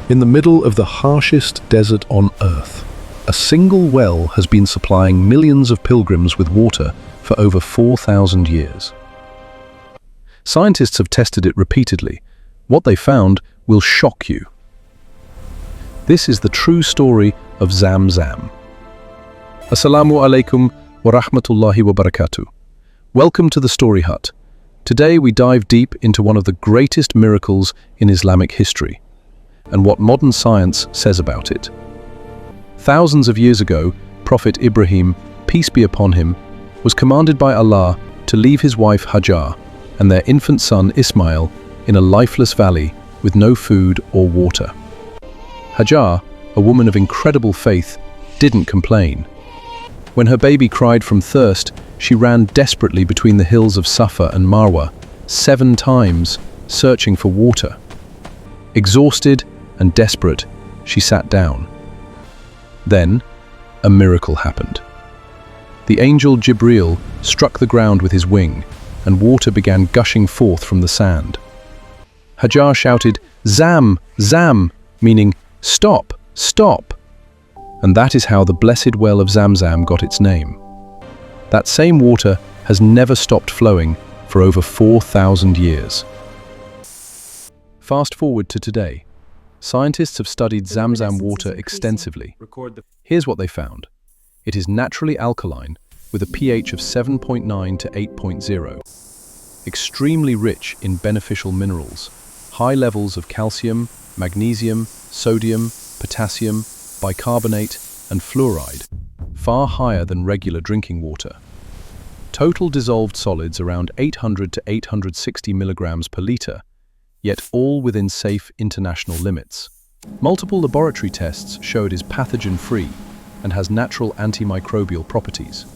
In the middle of the harshest desert on Earth, a single well has been supplying millions of pilgrims with water for over 4,000 years. Scientists have tested it repeatedly. What they found will shock you. This is the true story of Zamzam. Assalamu alaikum wa rahmatullahi wa barakatuh. Welcome to the Story Hut. Today we dive deep into one of the greatest miracles in Islamic history, and what modern science says about it. Thousands of years ago, Prophet Ibrahim, peace be upon him, was commanded by Allah to leave his wife Hajar and their infant son Ismail in a lifeless valley with no food or water. Hajar, a woman of incredible faith, didn't complain. When her baby cried from thirst, she ran desperately between the hills of Safa and Marwa, 7 times, searching for water. Exhausted and desperate, she sat down. Then, a miracle happened. The angel Jibril struck the ground with his wing, and water began gushing forth from the sand. Hajar shouted, "Zam, Zam," meaning, "Stop, stop." And that is how the blessed well of Zamzam got its name. That same water has never stopped flowing for over 4,000 years. Fast forward to today. Scientists have studied Zamzam water extensively. Here's what they found. It is naturally alkaline, with a pH of 7.9 to 8.0. Extremely rich in beneficial minerals, high levels of calcium, magnesium, sodium, potassium, bicarbonate, and fluoride, far higher than regular drinking water. Total dissolved solids around 800 to 860 milligrams per litre, yet all within safe international limits. Multiple laboratory tests show it is pathogen-free and has natural antimicrobial properties.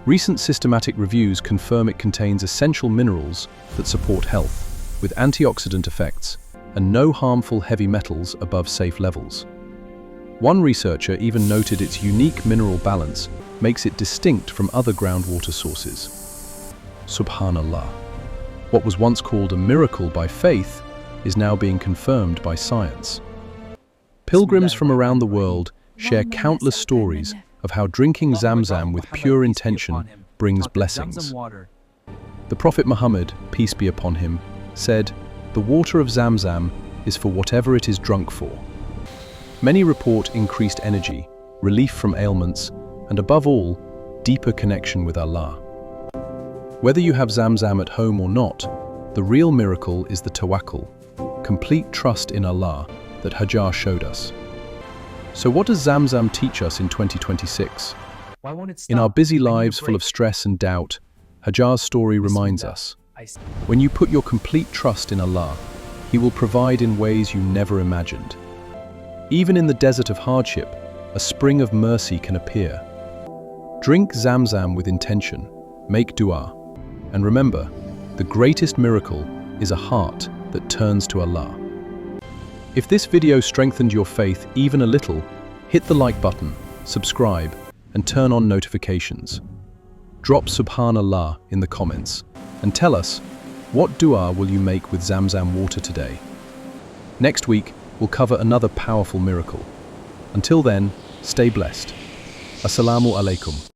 Recent systematic reviews confirm it contains essential minerals that support health, with antioxidant effects and no harmful heavy metals above safe levels. One researcher even noted its unique mineral balance makes it distinct from other groundwater sources. Subhanallah. What was once called a miracle by faith is now being confirmed by science. Pilgrims from around the world share countless stories of how drinking Zamzam with pure intention brings blessings. The Prophet Muhammad, peace be upon him, said, "The water of Zamzam is for whatever it is drunk for." Many report increased energy, relief from ailments, and above all, deeper connection with Allah. Whether you have Zamzam at home or not, the real miracle is the tawakkul, complete trust in Allah that Hajar showed us. So what does Zamzam teach us in 2026? In our busy lives full of stress and doubt, Hajar's story reminds us, when you put your complete trust in Allah, He will provide in ways you never imagined. Even in the desert of hardship, a spring of mercy can appear. Drink Zamzam with intention, make dua, and remember, the greatest miracle is a heart that turns to Allah. If this video strengthened your faith even a little, hit the like button, subscribe, and turn on notifications. Drop Subhanallah in the comments, and tell us, what dua will you make with Zamzam water today? Next week, we'll cover another powerful miracle. Until then, stay blessed. Assalamu alaikum.